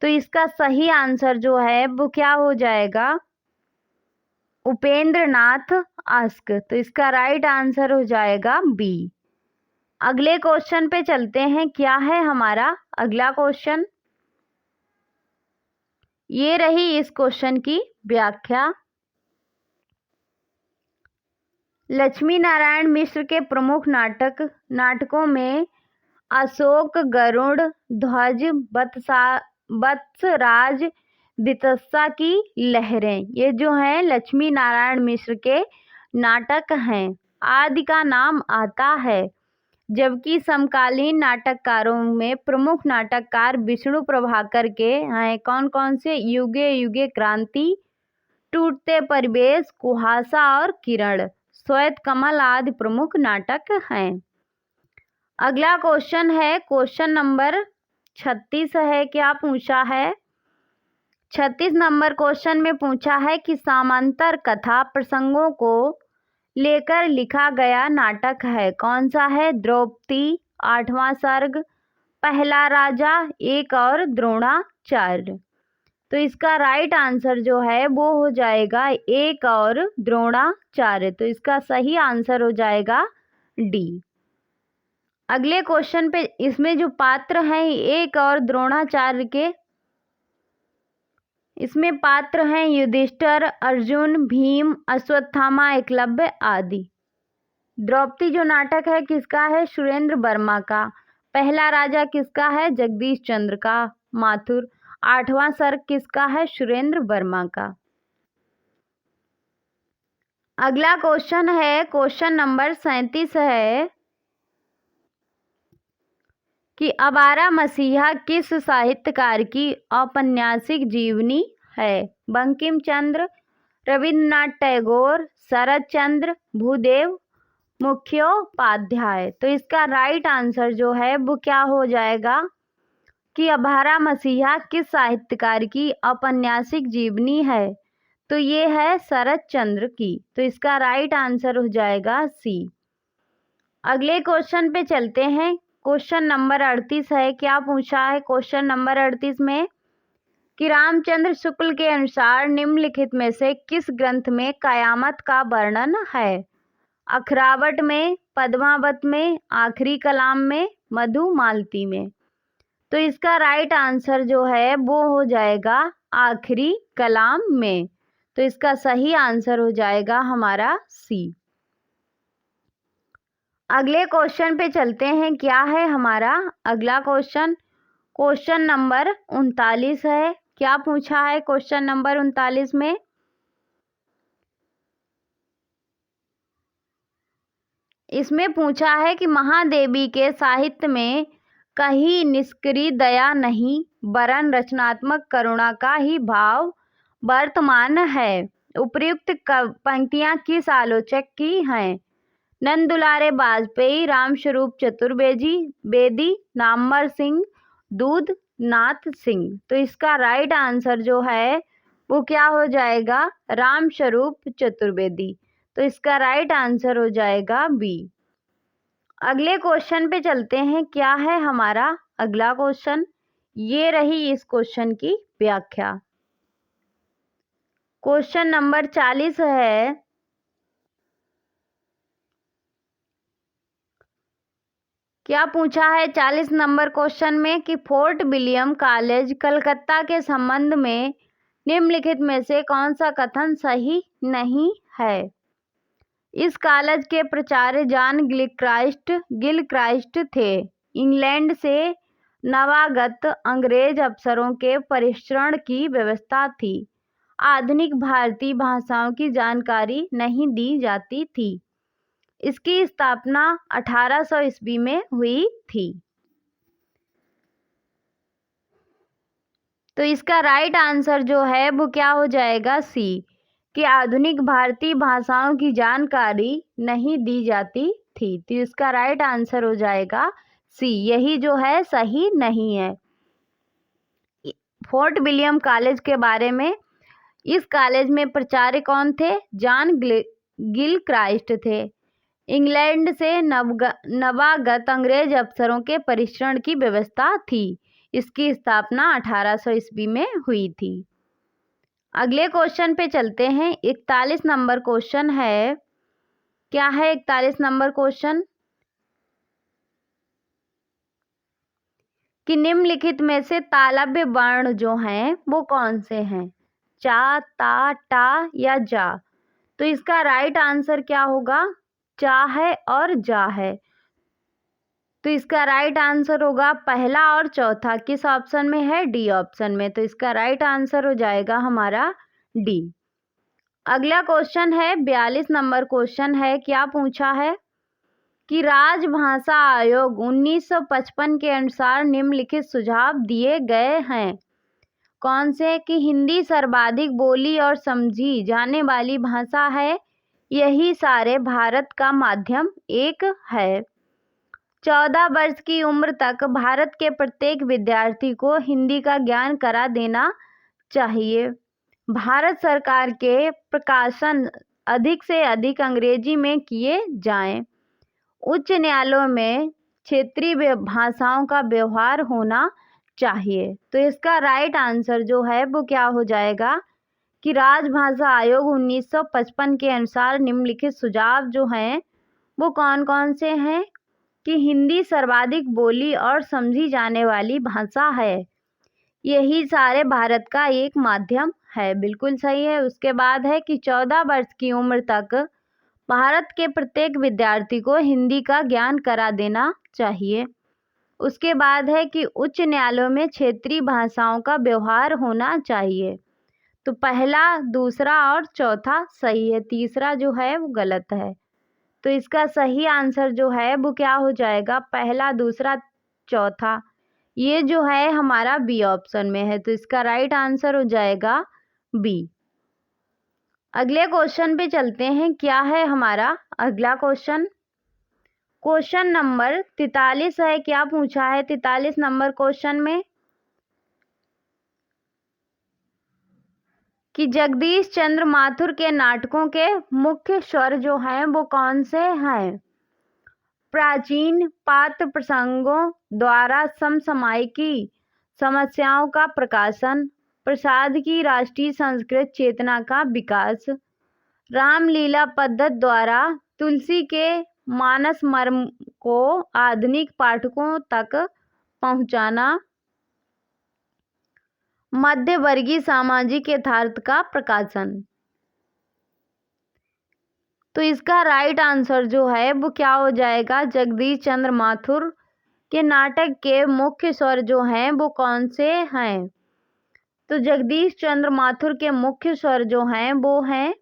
[SPEAKER 1] तो इसका सही आंसर जो है वो क्या हो जाएगा? उपेंद्र नाथ अस्क। तो इसका राइट आंसर हो जाएगा बी। अगले क्वेश्चन पे चलते हैं। क्या है हमारा अगला क्वेश्चन? ये रही इस क्वेश्चन की व्याख्या। लक्ष्मी नारायण मिश्र के प्रमुख नाटकों में अशोक, गरुड़ ध्वज, वत्सराज, बितस्सा की लहरें, ये जो हैं लक्ष्मी नारायण मिश्र के नाटक हैं। आदि का नाम आता है, जबकि समकालीन नाटककारों में प्रमुख नाटककार विष्णु प्रभाकर के हैं। कौन कौन से? युगे युगे क्रांति, टूटते परिवेश, कुहासा और किरण। श्वेत कमल आदि प्रमुख नाटक हैं। अगला क्वेश्चन है क्वेश्चन नंबर 36 है। क्या पूछा है? 36 नंबर क्वेश्चन में पूछा है कि समांतर कथा प्रसंगों को लेकर लिखा गया नाटक है, कौन सा है? द्रौपदी, आठवां सर्ग, पहला राजा, एक और द्रोणाचार्य। तो इसका राइट आंसर जो है वो हो जाएगा एक और द्रोणाचार्य। तो इसका सही आंसर हो जाएगा डी। अगले क्वेश्चन पे इसमें जो पात्र हैं एक और द्रोणाचार्य के, इसमें पात्र हैं युधिष्ठिर, अर्जुन, भीम, अश्वत्थामा, एकलव्य आदि। द्रौपदी जो नाटक है किसका है? सुरेंद्र वर्मा का। पहला राजा किसका है? जगदीश चंद्र का माथुर। आठवां सर्ग किसका है? सुरेंद्र वर्मा का। अगला क्वेश्चन है क्वेश्चन नंबर 37 है कि अबारा मसीहा किस साहित्यकार की औपन्यासिक जीवनी है? बंकिम चंद्र, रविन्द्रनाथ टैगोर, शरद चंद्र, भूदेव मुखोपाध्याय। तो इसका राइट आंसर जो है वो क्या हो जाएगा कि अबारा मसीहा किस साहित्यकार की औपन्यासिक जीवनी है? तो ये है शरद चंद्र की। तो इसका राइट आंसर हो जाएगा सी। अगले क्वेश्चन पे चलते हैं। क्वेश्चन नंबर 38 है। क्या पूछा है क्वेश्चन नंबर 38 में कि रामचंद्र शुक्ल के अनुसार निम्नलिखित में से किस ग्रंथ में कयामत का वर्णन है? अखरावट में, पद्मावत में, आखिरी कलाम में, मधुमालती में। तो इसका राइट आंसर जो है वो हो जाएगा आखिरी कलाम में। तो इसका सही आंसर हो जाएगा हमारा सी। अगले क्वेश्चन पे चलते हैं। क्या है हमारा अगला क्वेश्चन? क्वेश्चन नंबर 39 है। क्या पूछा है क्वेश्चन नंबर 39 में? इसमें पूछा है कि महादेवी के साहित्य में कहीं निष्क्रिय दया नहीं वरन रचनात्मक करुणा का ही भाव वर्तमान है। उपर्युक्त पंक्तियां किस आलोचक की हैं? नंद दुलारे वाजपेयी, रामस्वरूप चतुर्वेदी, नामवर सिंह, दूधनाथ सिंह। तो इसका राइट आंसर जो है वो क्या हो जाएगा? रामस्वरूप चतुर्वेदी। तो इसका राइट आंसर हो जाएगा बी। अगले क्वेश्चन पे चलते हैं। क्या है हमारा अगला क्वेश्चन? ये रही इस क्वेश्चन की व्याख्या। क्वेश्चन नंबर 40 है। क्या पूछा है 40 नंबर क्वेश्चन में कि फोर्ट विलियम कॉलेज कलकत्ता के संबंध में निम्नलिखित में से कौन सा कथन सही नहीं है? इस कॉलेज के प्राचार्य जॉन गिलक्राइस्ट थे। इंग्लैंड से नवागत अंग्रेज अफसरों के परिश्रण की व्यवस्था थी। आधुनिक भारतीय भाषाओं की जानकारी नहीं दी जाती थी। इसकी स्थापना 1800 ईस्वी में हुई थी। तो इसका राइट आंसर जो है वो क्या हो जाएगा? सी, कि आधुनिक भारतीय भाषाओं की जानकारी नहीं दी जाती थी। तो इसका राइट आंसर हो जाएगा सी। यही जो है सही नहीं है। फोर्ट विलियम कॉलेज के बारे में, इस कॉलेज में प्राचार्य कौन थे? जॉन गिलक्राइस्ट थे। इंग्लैंड से नवागत अंग्रेज अफसरों के परिश्रण की व्यवस्था थी। इसकी स्थापना 1800 ईस्वी में हुई थी। अगले क्वेश्चन पे चलते हैं। 41 नंबर क्वेश्चन है। क्या है 41 नंबर क्वेश्चन? कि निम्नलिखित में से तालव्य वर्ण जो हैं वो कौन से हैं? चा, ता, टा या जा। तो इसका राइट आंसर क्या होगा? चा है और जा है। तो इसका राइट आंसर होगा पहला और चौथा। किस ऑप्शन में है? डी ऑप्शन में। तो इसका राइट आंसर हो जाएगा हमारा डी। अगला क्वेश्चन है 42 नंबर क्वेश्चन है। क्या पूछा है कि राजभाषा आयोग 1955 के अनुसार निम्नलिखित सुझाव दिए गए हैं। कौन से? कि हिंदी सर्वाधिक बोली और समझी जाने वाली भाषा है। यही सारे भारत का माध्यम एक है। 14 वर्ष की उम्र तक भारत के प्रत्येक विद्यार्थी को हिंदी का ज्ञान करा देना चाहिए। भारत सरकार के प्रकाशन अधिक से अधिक अंग्रेजी में किए जाएं। उच्च न्यायालयों में क्षेत्रीय भाषाओं का व्यवहार होना चाहिए। तो इसका राइट आंसर जो है वो क्या हो जाएगा कि राजभाषा आयोग 1955 के अनुसार निम्नलिखित सुझाव जो हैं वो कौन कौन से हैं कि हिंदी सर्वाधिक बोली और समझी जाने वाली भाषा है। यही सारे भारत का एक माध्यम है, बिल्कुल सही है। उसके बाद है कि 14 वर्ष की उम्र तक भारत के प्रत्येक विद्यार्थी को हिंदी का ज्ञान करा देना चाहिए। उसके बाद है कि उच्च न्यायालयों में क्षेत्रीय भाषाओं का व्यवहार होना चाहिए। तो पहला, दूसरा और चौथा सही है, तीसरा जो है वो गलत है। तो इसका सही आंसर जो है वो क्या हो जाएगा, पहला, दूसरा, चौथा, ये जो है हमारा बी ऑप्शन में है। तो इसका राइट आंसर हो जाएगा बी। अगले क्वेश्चन पे चलते हैं। क्या है हमारा अगला क्वेश्चन? क्वेश्चन नंबर 43 है। क्या पूछा है 43 नंबर क्वेश्चन में कि जगदीश चंद्र माथुर के नाटकों के मुख्य स्वर जो हैं वो कौन से हैं? प्राचीन पात्र प्रसंगों द्वारा समसामयिकी समस्याओं का प्रकाशन, प्रसाद की राष्ट्रीय संस्कृत चेतना का विकास, रामलीला पद्धति द्वारा तुलसी के मानस मर्म को आधुनिक पाठकों तक पहुंचाना, मध्य वर्गीय सामाजिक यथार्थ का प्रकाशन। तो इसका राइट आंसर जो है वो क्या हो जाएगा, जगदीश चंद्र माथुर के नाटक के मुख्य स्वर जो हैं वो कौन से हैं? तो जगदीश चंद्र माथुर के मुख्य स्वर जो हैं वो हैं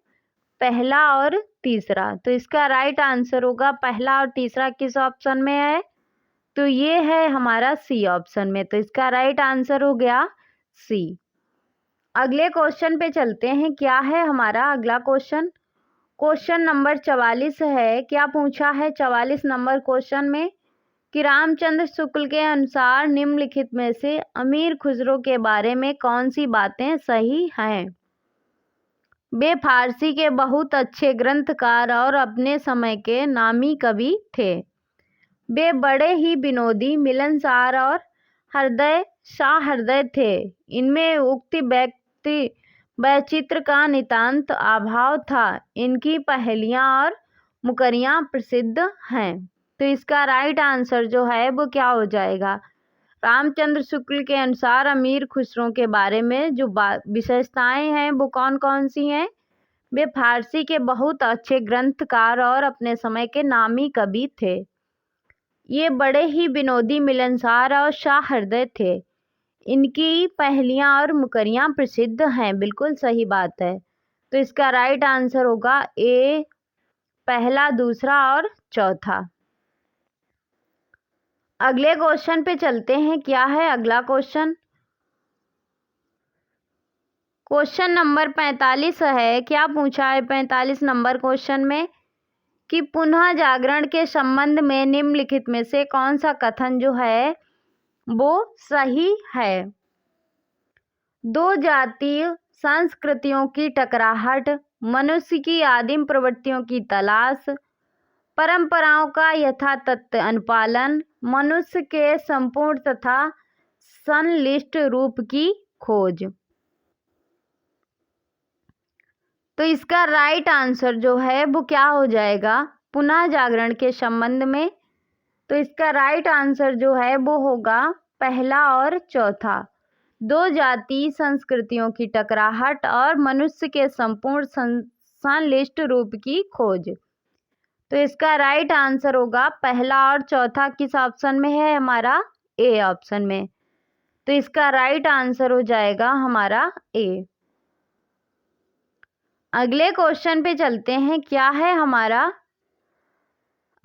[SPEAKER 1] पहला और तीसरा। तो इसका राइट आंसर होगा पहला और तीसरा किस ऑप्शन में है? तो ये है हमारा सी ऑप्शन में। तो इसका राइट आंसर हो गया सी। अगले क्वेश्चन पे चलते हैं। क्या है हमारा अगला क्वेश्चन? क्वेश्चन नंबर 44 है। क्या पूछा है 44 नंबर क्वेश्चन में कि रामचंद्र शुक्ल के अनुसार निम्नलिखित में से अमीर खुसरो के बारे में कौन सी बातें सही हैं? वे फारसी के बहुत अच्छे ग्रंथकार और अपने समय के नामी कवि थे। वे बड़े ही विनोदी, मिलनसार और हृदय थे। इनमें उक्ति व्यक्ति वैचित्र का नितांत अभाव था। इनकी पहेलियाँ और मुकरियाँ प्रसिद्ध हैं। तो इसका राइट आंसर जो है वो क्या हो जाएगा? रामचंद्र शुक्ल के अनुसार अमीर खुसरो के बारे में जो विशेषताएं हैं वो कौन कौन सी हैं? वे फारसी के बहुत अच्छे ग्रंथकार और अपने समय के नामी कवि थे। ये बड़े ही विनोदी, मिलनसार और सहृदय थे। इनकी पहेलियाँ और मुकरियाँ प्रसिद्ध हैं, बिल्कुल सही बात है। तो इसका राइट आंसर होगा ए, पहला, दूसरा और चौथा। अगले क्वेश्चन पे चलते हैं। क्या है अगला क्वेश्चन? क्वेश्चन नंबर 45 है। क्या पूछा है 45 नंबर क्वेश्चन में कि पुनः जागरण के संबंध में निम्नलिखित में से कौन सा कथन जो है वो सही है? दो जातीय संस्कृतियों की टकराहट, मनुष्य की आदिम प्रवृत्तियों की तलाश, परंपराओं का यथातथ अनुपालन, मनुष्य के संपूर्ण तथा संश्लिष्ट रूप की खोज। तो इसका राइट आंसर जो है वो क्या हो जाएगा पुनः जागरण के संबंध में? तो इसका राइट आंसर जो है वो होगा पहला और चौथा, दो जातीय संस्कृतियों की टकराहट और मनुष्य के संपूर्ण संश्लिष्ट रूप की खोज। तो इसका राइट आंसर होगा पहला और चौथा किस ऑप्शन में है हमारा? ए ऑप्शन में। तो इसका राइट आंसर हो जाएगा हमारा ए। अगले क्वेश्चन पे चलते हैं। क्या है हमारा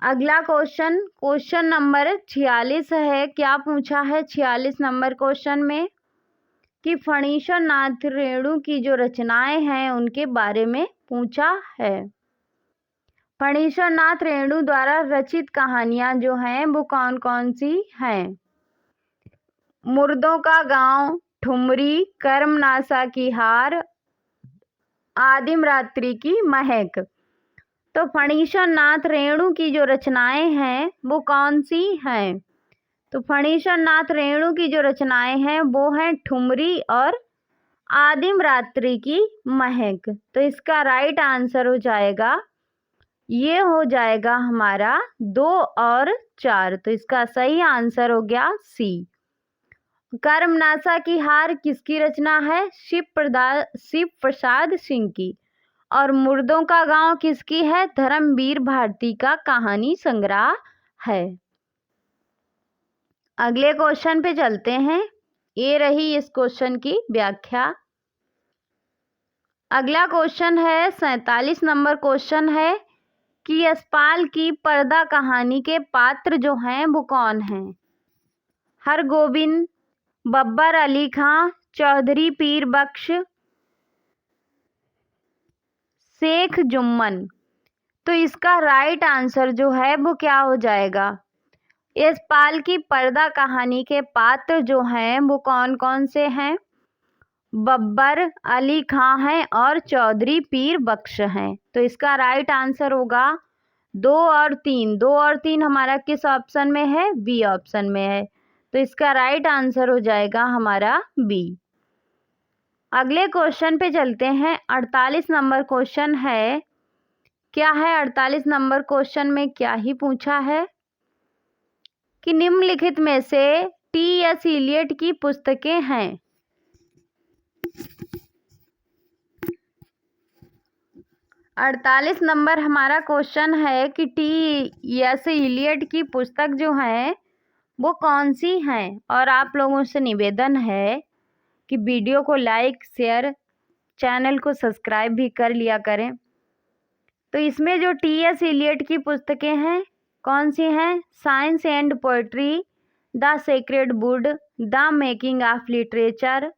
[SPEAKER 1] अगला क्वेश्चन? क्वेश्चन नंबर 46 है। क्या पूछा है 46 नंबर क्वेश्चन में कि फणीश्वर नाथ रेणु की जो रचनाएं हैं उनके बारे में पूछा है। फणीश्वर नाथ रेणु द्वारा रचित कहानियां जो हैं वो कौन कौन सी हैं? मुर्दों का गांव, ठुमरी, कर्मनासा की हार, आदिम रात्रि की महक। तो फणीश्वर नाथ रेणु की जो रचनाएं हैं वो कौन सी हैं? तो फणीश्वर नाथ रेणु की जो रचनाएं हैं वो हैं ठुमरी और आदिम रात्रि की महक। तो इसका राइट आंसर हो जाएगा, ये हो जाएगा हमारा 2 और 4। तो इसका सही आंसर हो गया सी। कर्मनासा की हार किसकी रचना है? शिव प्रसाद सिंह की। और मुर्दों का गांव किसकी है? धर्मवीर भारती का कहानी संग्रह है। अगले क्वेश्चन पे चलते हैं। ये रही इस क्वेश्चन की व्याख्या। अगला क्वेश्चन है 47 नंबर क्वेश्चन है कि यशपाल की पर्दा कहानी के पात्र जो हैं वो कौन हैं? हरगोविंद, बब्बर अली खां, चौधरी पीर बख्श, शेख जुम्मन। तो इसका राइट आंसर जो है वो क्या हो जाएगा? यशपाल की पर्दा कहानी के पात्र जो हैं वो कौन कौन से हैं? बब्बर अली खां हैं और चौधरी पीर बख्श हैं। तो इसका राइट आंसर होगा 2 और 3। 2 और 3 हमारा किस ऑप्शन में है? बी ऑप्शन में है। तो इसका राइट आंसर हो जाएगा हमारा बी। अगले क्वेश्चन पे चलते हैं। 48 नंबर क्वेश्चन है। क्या है 48 नंबर क्वेश्चन में? क्या ही पूछा है कि निम्नलिखित में से टी.एस. इलियट की पुस्तकें हैं। 48 नंबर हमारा क्वेश्चन है कि टी.एस. इलियट की पुस्तक जो है वो कौन सी हैं। और आप लोगों से निवेदन है कि वीडियो को लाइक, शेयर, चैनल को सब्सक्राइब भी कर लिया करें। तो इसमें जो टी.एस. इलियट की पुस्तकें हैं कौन सी हैं? Science and poetry, the sacred wood, the making of literature,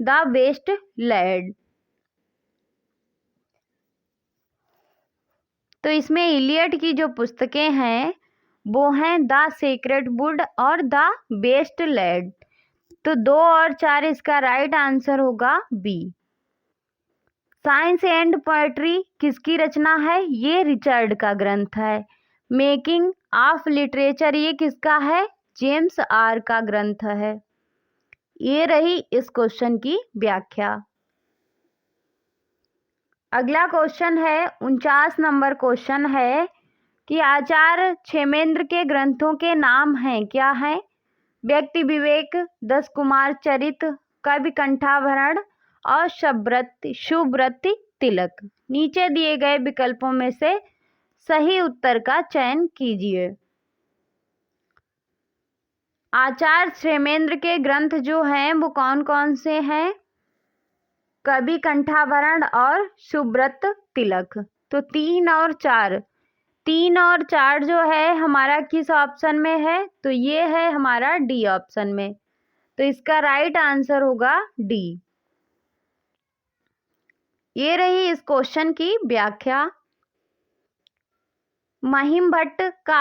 [SPEAKER 1] the waste land. तो इसमें इलियट की जो पुस्तकें हैं वो हैं द सेक्रेड वुड और द वेस्ट लैंड। तो 2 और 4 इसका राइट आंसर होगा बी। साइंस एंड पोएट्री किसकी रचना है? ये रिचर्ड का ग्रंथ है। मेकिंग ऑफ लिटरेचर ये किसका है? जेम्स आर का ग्रंथ है। ये रही इस क्वेश्चन की व्याख्या। अगला क्वेश्चन है 49 नंबर क्वेश्चन है कि आचार्य क्षेमेंद्र के ग्रंथों के नाम हैं। क्या हैं? व्यक्ति विवेक, 10 कुमार चरित, कवि कंठाभरण और शुभव्रत तिलक। नीचे दिए गए विकल्पों में से सही उत्तर का चयन कीजिए। आचार्य क्षेमेंद्र के ग्रंथ जो हैं वो कौन कौन से हैं? कवि कंठाभरण और शुभव्रत तिलक। तो 3 और 4 जो है हमारा किस ऑप्शन में है? तो ये है हमारा डी ऑप्शन में। तो इसका राइट आंसर होगा डी। ये रही इस क्वेश्चन की व्याख्या। महिम भट्ट का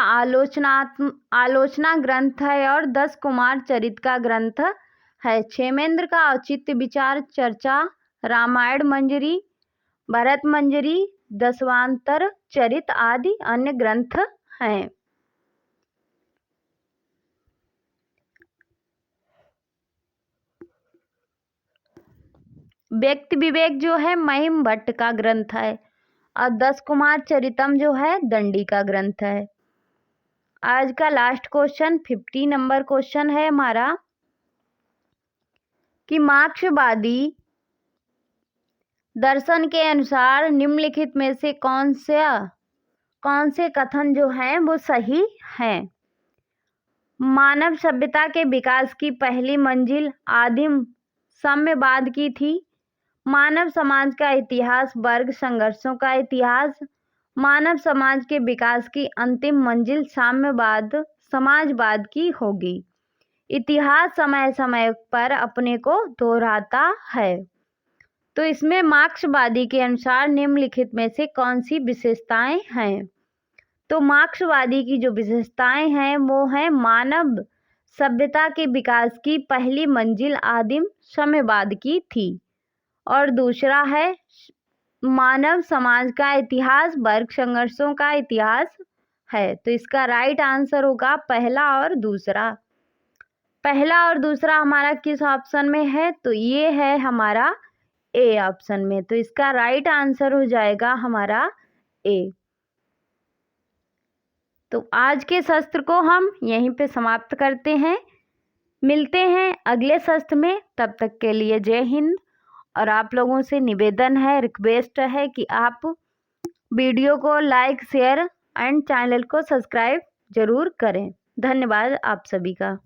[SPEAKER 1] आलोचना ग्रंथ है और 10 कुमार चरित का ग्रंथ है। क्षेमेंद्र का औचित्य विचार चर्चा, रामायण मंजरी, भरत मंजरी, दशवांतर चरित आदि अन्य ग्रंथ हैं। व्यक्ति विवेक जो है महिम भट्ट का ग्रंथ है और 10 कुमार चरितम जो है दंडी का ग्रंथ है। आज का लास्ट क्वेश्चन 50 नंबर क्वेश्चन है हमारा कि मार्क्सवादी दर्शन के अनुसार निम्नलिखित में से कौन से कथन जो हैं वो सही हैं? मानव सभ्यता के विकास की पहली मंजिल आदिम साम्यवाद की थी। मानव समाज का इतिहास वर्ग संघर्षों का इतिहास। मानव समाज के विकास की अंतिम मंजिल साम्यवाद समाजवाद की होगी। इतिहास समय समय पर अपने को दोहराता है। तो इसमें मार्क्सवादी के अनुसार निम्नलिखित में से कौन सी विशेषताएं हैं? तो मार्क्सवादी की जो विशेषताएं हैं वो हैं मानव सभ्यता के विकास की पहली मंजिल आदिम साम्यवाद की थी, और दूसरा है मानव समाज का इतिहास वर्ग संघर्षों का इतिहास है। तो इसका राइट आंसर होगा पहला और दूसरा। पहला और दूसरा हमारा किस ऑप्शन में है? तो ये है हमारा ए ऑप्शन में। तो इसका राइट आंसर हो जाएगा हमारा ए। तो आज के शस्त्र को हम यहीं पे समाप्त करते हैं। मिलते हैं अगले शस्त्र में, तब तक के लिए जय हिंद। और आप लोगों से निवेदन है, रिक्वेस्ट है कि आप वीडियो को लाइक, शेयर एंड चैनल को सब्सक्राइब जरूर करें। धन्यवाद आप सभी का।